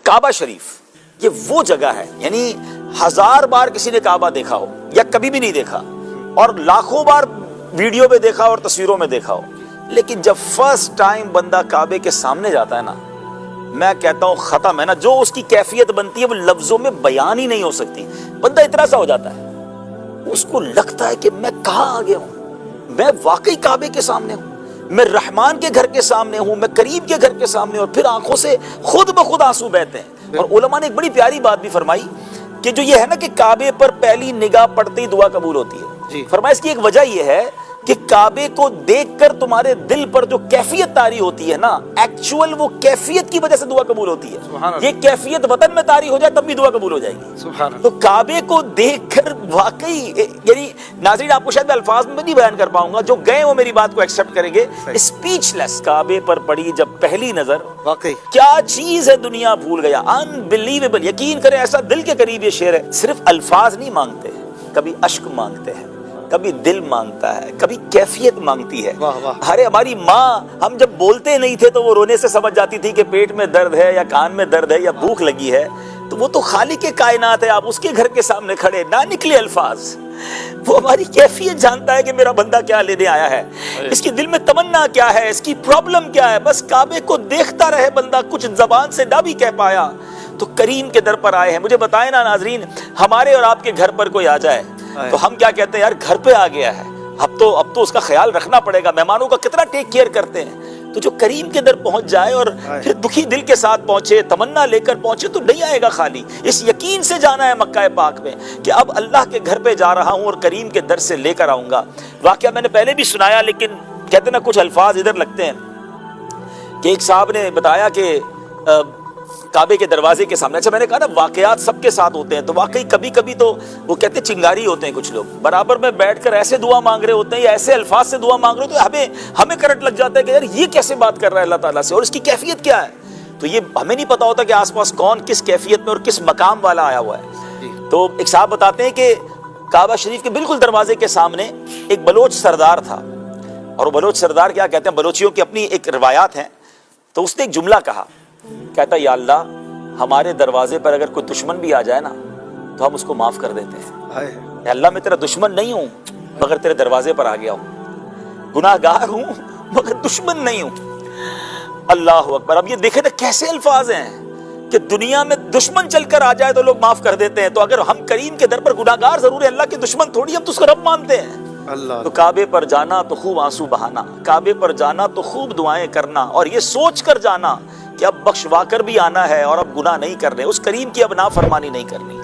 کعبہ شریف یہ وہ جگہ ہے، یعنی 1000 بار کسی نے کعبہ دیکھا ہو یا کبھی بھی نہیں دیکھا، اور لاکھوں بار ویڈیو میں دیکھا اور تصویروں میں دیکھا ہو، لیکن جب فرسٹ ٹائم بندہ کعبے کے سامنے جاتا ہے نا، میں کہتا ہوں ختم ہے نا، جو اس کی کیفیت بنتی ہے وہ لفظوں میں بیان ہی نہیں ہو سکتی۔ بندہ اتنا سا ہو جاتا ہے، اس کو لگتا ہے کہ میں کہاں آ گیا ہوں، میں واقعی کعبے کے سامنے ہوں، میں رحمان کے گھر کے سامنے ہوں، میں کریم کے گھر کے سامنے ہوں، اور پھر آنکھوں سے خود بخود آنسو بہتے ہیں۔ اور علماء نے ایک بڑی پیاری بات بھی فرمائی کہ جو یہ ہے نا کہ کعبے پر پہلی نگاہ پڑتے ہی دعا قبول ہوتی ہے، فرمایا اس کی ایک وجہ یہ ہے کہ کعبے کو دیکھ کر تمہارے دل پر جو کیفیت طاری ہوتی ہے نا، ایکچول وہ کیفیت کی وجہ سے دعا قبول ہوتی ہے۔ یہ کیفیت وطن میں طاری ہو جائے تب بھی دعا قبول ہو جائے گی۔ تو کعبے کو دیکھ کر واقعی، یعنی ناظرین آپ کو شاید میں الفاظ میں نہیں بیان کر پاؤں گا، جو گئے وہ میری بات کو ایکسپٹ کریں گے، اسپیچ لیس۔ کعبے پر پڑی جب پہلی نظر، واقعی کیا چیز ہے دنیا بھول گیا، انبلیویبل۔ یقین کریں ایسا دل کے قریب یہ شعر ہے، صرف الفاظ نہیں مانگتے، کبھی اشک مانگتے ہیں، کبھی دل مانگتا ہے، کبھی کیفیت مانگتی ہے۔ ارے ہماری ماں، ہم جب بولتے نہیں تھے تو وہ رونے سے سمجھ جاتی تھی کہ پیٹ میں درد ہے یا کان میں درد ہے یا بھوک لگی ہے، تو وہ تو خالق کائنات ہے، آپ اس کے گھر کے سامنے کھڑے، نہ نکلے الفاظ، وہ ہماری کیفیت جانتا ہے کہ میرا بندہ کیا لینے آیا ہے، اس کی دل میں تمنا کیا ہے، اس کی پرابلم کیا ہے۔ بس کعبے کو دیکھتا رہے بندہ، کچھ زبان سے نہ بھی کہہ پایا تو کریم کے در پر آئے ہیں۔ مجھے بتائیں نا ناظرین، ہمارے اور آپ کے گھر پر کوئی آ جائے تو ہم کیا کہتے ہیں، یار گھر پہ آ گیا ہے، اب تو اس کا خیال رکھنا پڑے گا، مہمانوں کا کتنا ٹیک کیئر کرتے ہیں۔ تو جو کریم کے در پہنچ جائے اور پھر دکھی دل کے ساتھ پہنچے، تمنا لے کر پہنچے، تو نہیں آئے گا خالی۔ اس یقین سے جانا ہے مکہ پاک میں کہ اب اللہ کے گھر پہ جا رہا ہوں اور کریم کے در سے لے کر آؤں گا۔ واقعہ میں نے پہلے بھی سنایا، لیکن کہتے نا کچھ الفاظ ادھر لگتے ہیں، کہ ایک صاحب نے بتایا کہ کعبے کے دروازے کے سامنے، اچھا میں نے کہا نا واقعات سب کے ساتھ ہوتے ہیں، تو واقعی کبھی کبھی تو وہ کہتے ہیں چنگاری ہوتے ہیں کچھ لوگ، برابر میں بیٹھ کر ایسے دعا مانگ رہے ہوتے ہیں یا ایسے الفاظ سے دعا مانگ رہے ہوتے ہیں، ہمیں کرنٹ لگ جاتا ہے کہ یار یہ کیسے بات کر رہا ہے اللہ تعالیٰ سے، اور اس کی کیفیت کیا ہے۔ تو یہ ہمیں نہیں پتا ہوتا کہ آس پاس کون کس کیفیت میں اور کس مقام والا آیا ہوا ہے۔ تو ایک صاحب بتاتے ہیں کہ کعبہ شریف کے بالکل دروازے کے سامنے ایک بلوچ سردار تھا، اور وہ بلوچ سردار کیا کہتے ہیں، بلوچیوں کی اپنی ایک روایات ہیں، تو اس نے ایک جملہ کہا، کہتا یا اللہ ہمارے دروازے پر اگر کوئی دشمن بھی آ جائے نا تو ہم اس کو معاف کر دیتے ہیں۔ اے اللہ میں تیرا دشمن نہیں ہوں مگر تیرے دروازے پر آ گیا ہوں، گناہ گار ہوں مگر دشمن نہیں ہوں۔ اللہ اکبر۔ اب یہ دیکھیں نا کیسے الفاظ ہیں کہ دنیا میں دشمن چل کر آ جائے تو لوگ معاف کر دیتے ہیں، تو اگر ہم کریم کے در پر گناہ گار ضرور ہے، اللہ کے دشمن تھوڑی، ہم تو اس کو رب مانتے ہیں۔ تو کعبے پر جانا تو خوب آنسو بہانا، کعبے پر جانا تو خوب دعائیں کرنا، اور یہ سوچ کر جانا کہ اب بخشوا کر بھی آنا ہے اور اب گناہ نہیں کرنے، اس کریم کی اب نافرمانی نہیں کرنی۔